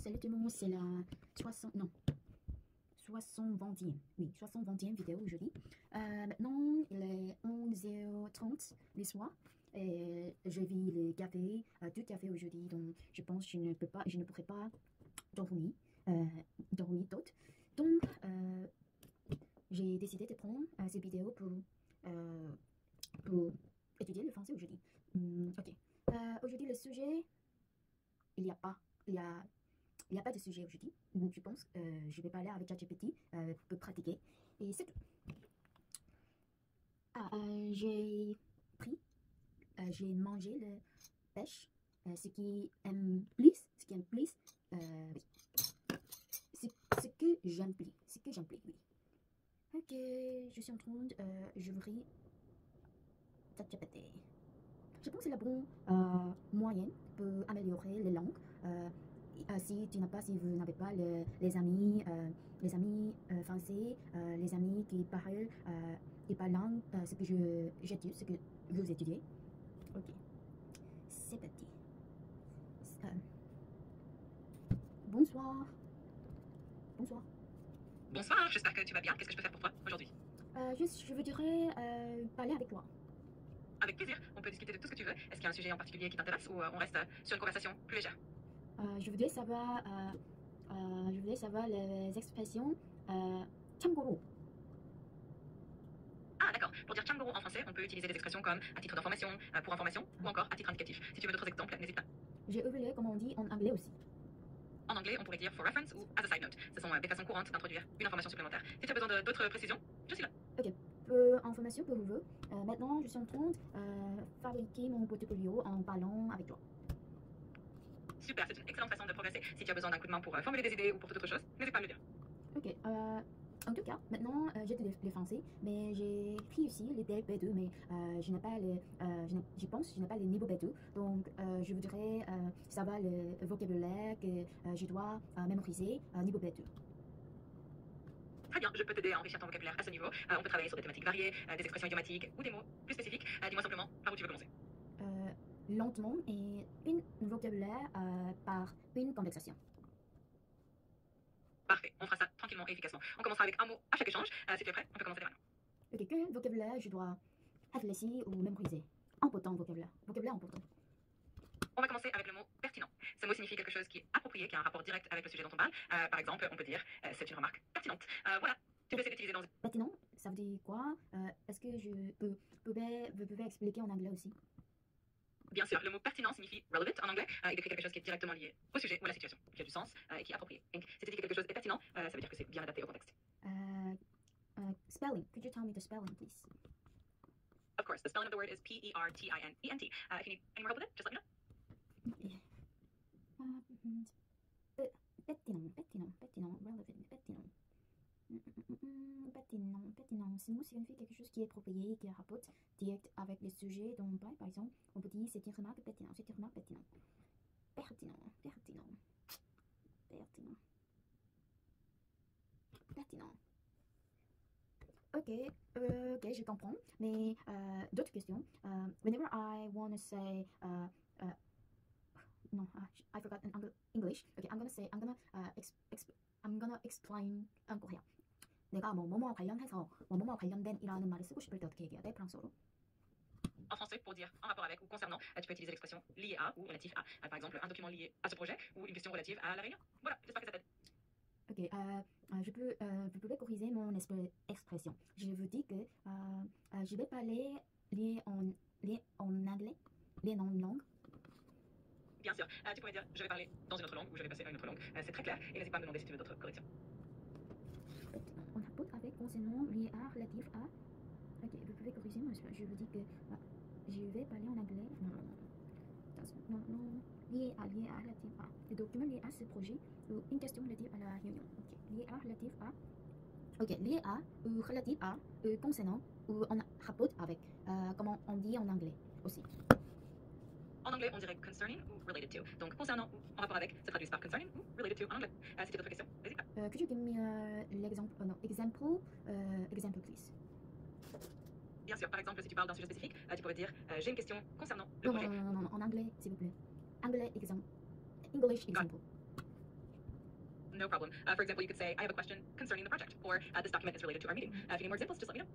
salut tout le monde, c'est la 60, non, 60e, oui, 60e vidéo aujourd'hui. Maintenant, il est 11h30 le soir et je vis le café, tout café aujourd'hui, donc je pense que je ne pourrai pas dormir, tôt. Donc, j'ai décidé de prendre cette vidéo pour étudier le français aujourd'hui. Ok. Aujourd'hui, le sujet, il n'y a pas de sujet aujourd'hui. Donc, je pense que je vais parler avec ChatGPT pour pratiquer. Et c'est tout. J'ai mangé le pêche. Ce qui aime plus, oui. Ce que j'aime plus, oui. Ok, je suis en train j'ouvrir ChatGPT. Je pense que c'est la bonne moyenne pour améliorer les langues. Si vous n'avez pas les amis français, les amis qui parlent ce que ce que vous étudiez. Ok, c'est parti. Bonsoir. Bonsoir. Bonsoir, j'espère que tu vas bien. Qu'est-ce que je peux faire pour toi aujourd'hui? Je voudrais parler avec toi. Avec plaisir, on peut discuter de tout ce que tu veux. Est-ce qu'il y a un sujet en particulier qui t'intéresse ou on reste sur une conversation plus légère? Je voudrais savoir les expressions 참고로. Ah d'accord, pour dire 참고로 en français, on peut utiliser des expressions comme à titre d'information, pour information ou encore à titre indicatif. Si tu veux d'autres exemples, n'hésite pas. J'ai oublié comment on dit en anglais aussi. En anglais, on pourrait dire for reference ou as a side note. Ce sont des façons courantes d'introduire une information supplémentaire. Si tu as besoin d'autres précisions, je suis là. Ok, information pour vous. Maintenant, je suis en train de fabriquer mon portfolio en parlant avec toi. Super, c'est une excellente façon de progresser. Si tu as besoin d'un coup de main pour formuler des idées ou pour toute autre chose, n'hésite pas à me le dire. Ok, en tout cas, maintenant j'ai le français, mais j'ai réussi les B2, mais je n'ai pas je pense que je n'ai pas le niveau B2, donc je voudrais savoir le vocabulaire que je dois mémoriser niveau B2. Très bien, je peux t'aider à enrichir ton vocabulaire à ce niveau. On peut travailler sur des thématiques variées, des expressions idiomatiques ou des mots plus spécifiques. Dis-moi simplement par où tu veux commencer. Lentement et une vocabulaire par une conversation. Parfait, on fera ça tranquillement et efficacement. On commencera avec un mot à chaque échange. Si tu es prêt, on peut commencer dès maintenant. Ok, quel vocabulaire je dois réfléchir ou mémoriser? Important vocabulaire. Vocabulaire important. On va commencer avec le mot pertinent. Ce mot signifie quelque chose qui est approprié, qui a un rapport direct avec le sujet dont on parle. Par exemple, on peut dire c'est une remarque pertinente. Voilà, tu peux essayer d'utiliser dans... Pertinent, ça veut dire quoi? Est-ce que vous pouvez expliquer en anglais aussi? Bien sûr, le mot pertinent signifie relevant en anglais. Il décrit quelque chose qui est directement lié au sujet ou à la situation, qui a du sens et qui est approprié. Donc, si tu dis que quelque chose est pertinent, ça veut dire que c'est bien adapté au contexte. Spelling. Could you tell me the spelling, please? Of course, the spelling of the word is P-E-R-T-I-N-E-N-T. If you need any more help with it, just let me know. Pertinent, relevant, pertinent. Ce mot signifie quelque chose qui est approprié, qui a rapport direct avec le sujet dont on parle. Par exemple, on peut dire c'est une remarque pertinente, c'est une remarque pertinente. Pertinent. Ok, je comprends. Mais d'autres questions. Whenever I want to say, no, I forgot in English. Okay, I'm gonna explain en coréen. 내가 뭐뭐뭐 관련된이라는 말을 쓰고 싶을 때 어떻게 얘기해야 돼? 프랑스어로? En français, pour dire en rapport avec ou concernant, tu peux utiliser l'expression lié à ou relatif à. Par exemple, un document lié à ce projet ou une question relative à la réunion. Voilà, j'espère que ça t'aide. Ok, vous pouvez corriger mon expression. Je vous dis que je vais parler en anglais, en langue. Bien sûr, tu pourrais dire je vais parler dans une autre langue ou je vais passer à une autre langue. C'est très clair et n'hésite pas à me demander si tu veux d'autres corrections. On rapporte avec concernant lié à, relatif à. Ok, vous pouvez corriger mon expression. Je vous dis que je vais parler en anglais. Non, lié à, relatif à. Le document lié à ce projet ou une question relative à la réunion. Ok, lié à, relatif à. Ok, lié à ou relatif à, concernant ou en rapport avec. Comment on dit en anglais aussi. En anglais, on dirait concerning ou related to. Donc, concernant ou en rapport avec, se traduit par concerning ou related to en anglais. Si tu as d'autres questions, n'hésite pas. Could you give me example, please? Bien sûr, par exemple, si tu parles d'un sujet spécifique, tu pourrais dire j'ai une question concernant le projet. Non, en anglais, s'il vous plaît. English example. No problem. For example, you could say, I have a question concerning the project, or this document is related to our meeting. If you need more examples, just let me know.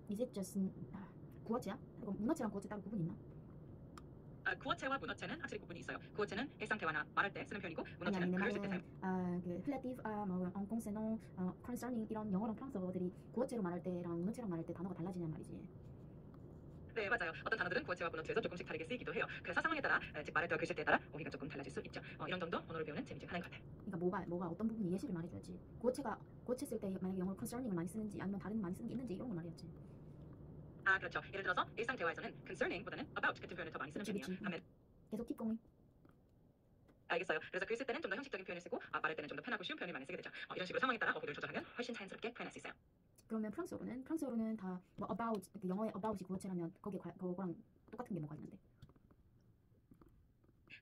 Is it just 구어체야? 그럼 문어체랑 구어체 따로 구분 있나? 구어체와 문어체는 확실히 구분이 있어요. 구어체는 일상 대화나 말할 때 쓰는 표현이고, 아니 문어체는 글을 쓸 때 사용. 그 relative, 뭐 en concernant, concerning 이런 영어랑 프랑스어들이 구어체로 말할 때랑 문어체랑 말할 때 단어가 달라지냔 말이지. 네, 맞아요. 어떤 단어들은 구어체와 문어체에서 조금씩 다르게 쓰이기도 해요. 그래서 상황에 따라, 즉 말할 때와 글쓸 때에 따라 의미가 조금 달라질 수 있죠. 이런 점도 언어를 배우는 재미 중 하나인 것 같아요. 그러니까 뭐가 어떤 부분이 예시를 말해줘야지. 구어체 쓸 때 만약에 영어로 concerning을 많이 쓰는지 아니면 다른 많이 쓰는 게 있는지 이런 거 말해야지. 그렇죠. 예를 들어서 일상 대화에서는 concerning보다는 about 같은 표현을 더 많이 쓰는 편이에요. 반면 계속 keep going. 알겠어요. 그래서 글 쓸 때는 좀 더 형식적인 표현을 쓰고 말할 때는 좀 더 편하고 쉬운 표현을 많이 쓰게 되죠. 이런 식으로 상황에 따라 어휘를 조절하면 훨씬 자연스럽게 표현할 수 있어요. 그러면 프랑스어로는 다 뭐 about, 영어의 about이 구어체라면 거기에 그거랑 똑같은 게 뭐가 있는데?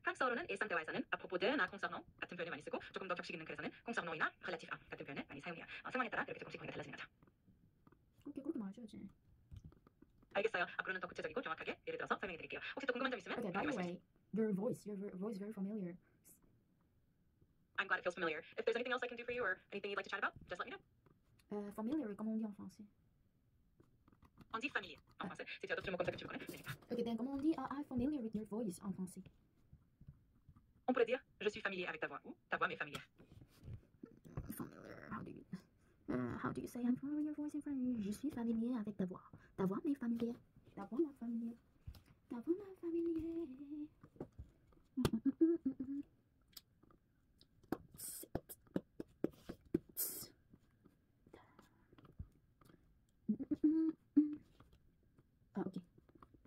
프랑스어로는 일상 대화에서는 à propos de, 나 concernant 같은 표현을 많이 쓰고 조금 더 격식 있는 글에서는 concernant이나 relative à 같은 표현을 많이 사용해요. 상황에 따라 이렇게 조금씩 의미가 달라지는 거죠. 그렇게 말해줘야지. 알겠어요. 앞으로는 더 구체적이고 정확하게 예를 들어서 설명해 드릴게요. 혹시 또 궁금한 점 있으면 Okay, by the way, your voice very familiar. I'm glad it feels familiar. If there's anything else I can do for you or anything you'd like to chat about, just let me know. Familiar, comment on dit en français? On dit familier en français. Si tu as d'autres mots comme ça que tu veux connaître, n'hésite pas. Ok, then comment on dit I'm familiar with your voice en français? On pourrait dire je suis familier avec ta voix ou ta voix m'est familière. Familiar, how do you say I'm familiar with your voice in French? Je suis familier avec ta voix. Ta voix m'est familière. Ta voix m'est familière. Ta voix m'est familière. Ah, ok.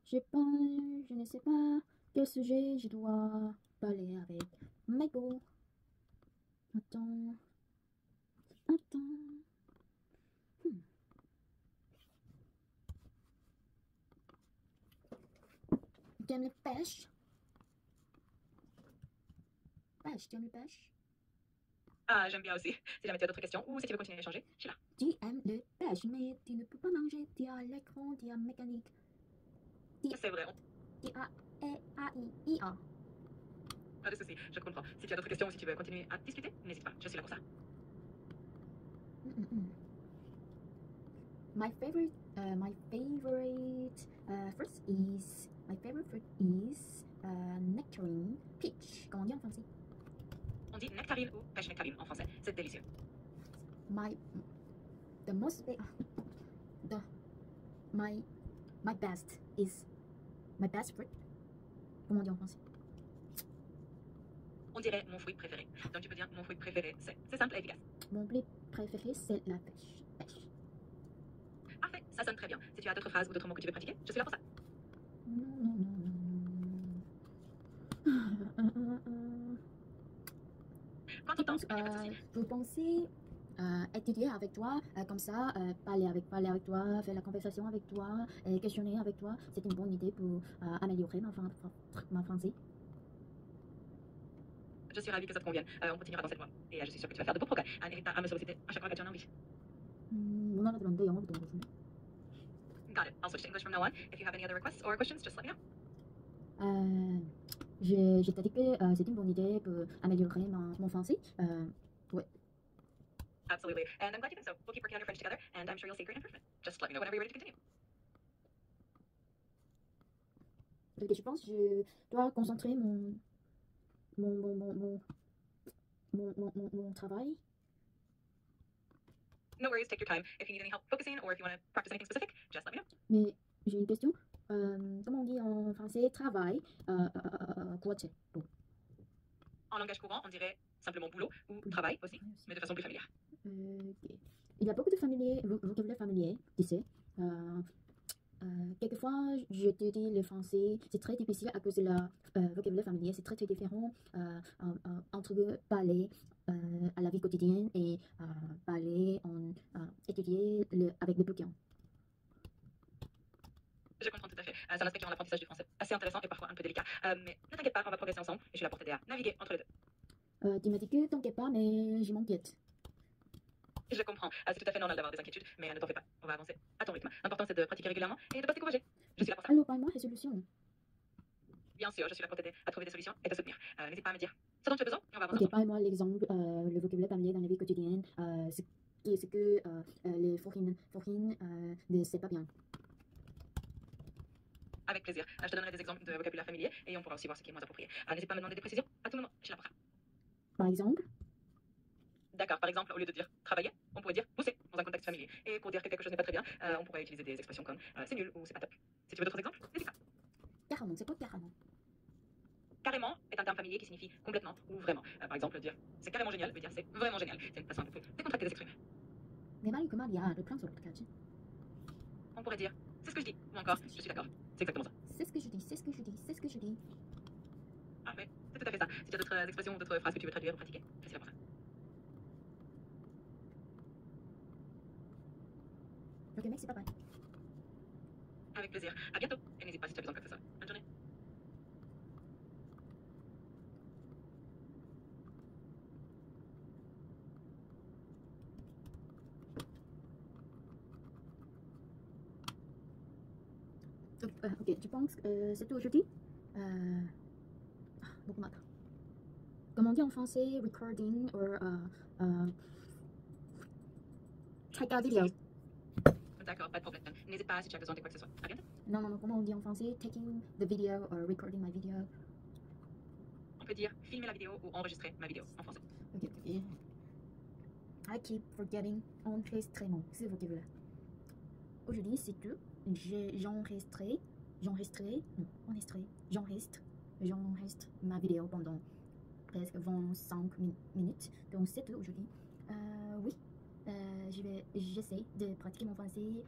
Je ne sais pas quel sujet je dois parler avec Michael. Attends. Tu aimes le pêche? Tu aimes le pêche? J'aime bien aussi. Si jamais tu as d'autres questions ou si tu veux continuer à échanger, je suis là. Tu aimes le pêche, mais tu ne peux pas manger. Tu as l'écran, tu as mécanique. C'est vrai. Tu as AI. Pas de soucis, je comprends. Si tu as d'autres questions ou si tu veux continuer à discuter, n'hésite pas. Je suis là pour ça. My favorite fruit is nectarine peach. Comment on dit en français? On dit nectarine ou pêche nectarine en français. C'est délicieux. My best fruit. Comment on dit en français? On dirait mon fruit préféré. Donc tu peux dire mon fruit préféré, c'est simple et efficace. Mon fruit préféré, c'est la pêche. Parfait, ça sonne très bien. Si tu as d'autres phrases ou d'autres mots que tu veux pratiquer, je suis là pour ça. Quand tu penses, vous pensez étudier avec toi, comme ça, parler avec toi, faire la conversation avec toi, questionner avec toi, c'est une bonne idée pour améliorer ma français. Je suis ravie que ça te convienne. On continuera dans cette voie. Et je suis sûre que tu vas faire de beaux progrès. N'hésite pas à me solliciter à chaque fois que tu en as envie. 못 알아들었는데 영어부터 물어보네. Got it. I'll switch to English from now on. If you have any other requests or questions, just let me know. Je t'ai dit que c'est une bonne idée pour améliorer mon français. Ouais. Absolutely. And I'm glad you think so. We'll keep working on your French together, and I'm sure you'll see great improvement. Just let me know whenever you're ready to continue. Ok, je pense que je dois concentrer mon travail. No worries, take your time. If you need any help focusing or if you want to practice anything specific, just let me know. Mais j'ai une question. Comment on dit en français travail? 구어체. Bon. En langage courant, on dirait simplement boulot ou travail aussi, mais de façon plus familière. Okay. Il y a beaucoup de vocabulaire familier, tu sais. Quelquefois, je te dis le français, c'est très difficile à cause de la vocabulaire familier, c'est très différent entre parler à la vie quotidienne et parler étudier avec le bouquin. Je comprends tout à fait. C'est un aspect qui rend l'apprentissage du français assez intéressant et parfois un peu délicat. Mais ne t'inquiète pas, on va progresser ensemble et je suis là pour t'aider à naviguer entre les deux. Tu m'as dit que t'inquiète pas, mais je m'inquiète. Je comprends. C'est tout à fait normal d'avoir des inquiétudes, mais ne t'en fais pas. On va avancer à ton rythme. L'important, c'est de pratiquer régulièrement et de ne pas se décourager. Je suis là pour ça. Alors, parle-moi des solutions. Bien sûr, je suis là pour t'aider à trouver des solutions et te soutenir. N'hésite pas à me dire ce dont tu as besoin et on va voir Ok, ensemble. parle-moi l'exemple, le vocabulaire familier dans la vie quotidienne, ce que les fourrines ne c'est pas bien. Avec plaisir. Je te donnerai des exemples de vocabulaire familier et on pourra aussi voir ce qui est moins approprié. N'hésite pas à me demander des précisions à tout moment. Je suis là pour ça. Par exemple, D'accord. Par exemple, au lieu de dire travailler, on pourrait dire bosser dans un contexte familier. Et pour dire que quelque chose n'est pas très bien, on pourrait utiliser des expressions comme c'est nul ou c'est pas top. Si tu veux d'autres exemples, n'hésite pas. carrément, c'est quoi carrément? Carrément est un terme familier qui signifie complètement ou vraiment. Par exemple, dire c'est carrément génial veut dire c'est vraiment génial. C'est une façon un peu plus décontractée de s'exprimer. Mais Marie, comment il y a de plein sur le cas? On pourrait dire c'est ce que je dis ou encore je suis d'accord. C'est exactement ça. C'est ce que je dis, c'est ce que je dis, c'est ce que je dis. Parfait. C'est tout à fait ça. Si tu as d'autres expressions ou d'autres phrases que tu veux traduire ou pratiquer, je suis là pour ça. Ok, mec, c'est pas vrai. Avec plaisir. À bientôt. Et n'hésite pas si tu as besoin de quoi que ce soit. Bonne journée. Ok, tu penses que c'est tout aujourd'hui? Beaucoup matin. Comme on dit en français, recording or take a video. D'accord, pas de problème. N'hésite pas si tu as besoin de quoi que ce soit. À bientôt. Non, comment on dit en français? Taking the video or recording my video. On peut dire filmer la vidéo ou enregistrer ma vidéo en français. Ok. I keep forgetting enregistrement, c'est le vocabulaire. Aujourd'hui, c'est tout. J'enregistre ma vidéo pendant presque 25 minutes. Donc, c'est tout aujourd'hui. Oui, j'essaie de pratiquer mon français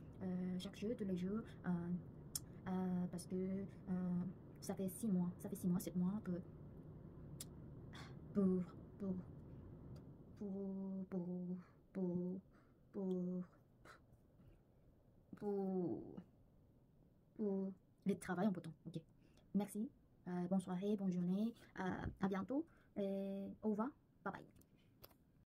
chaque jour, tous les jours, parce que ça fait 7 mois pour, pour, pour, pour, pour, pour le travail en bouton. Ok. Merci. Bonne soirée, bonne journée. À bientôt. Et au revoir. Bye bye.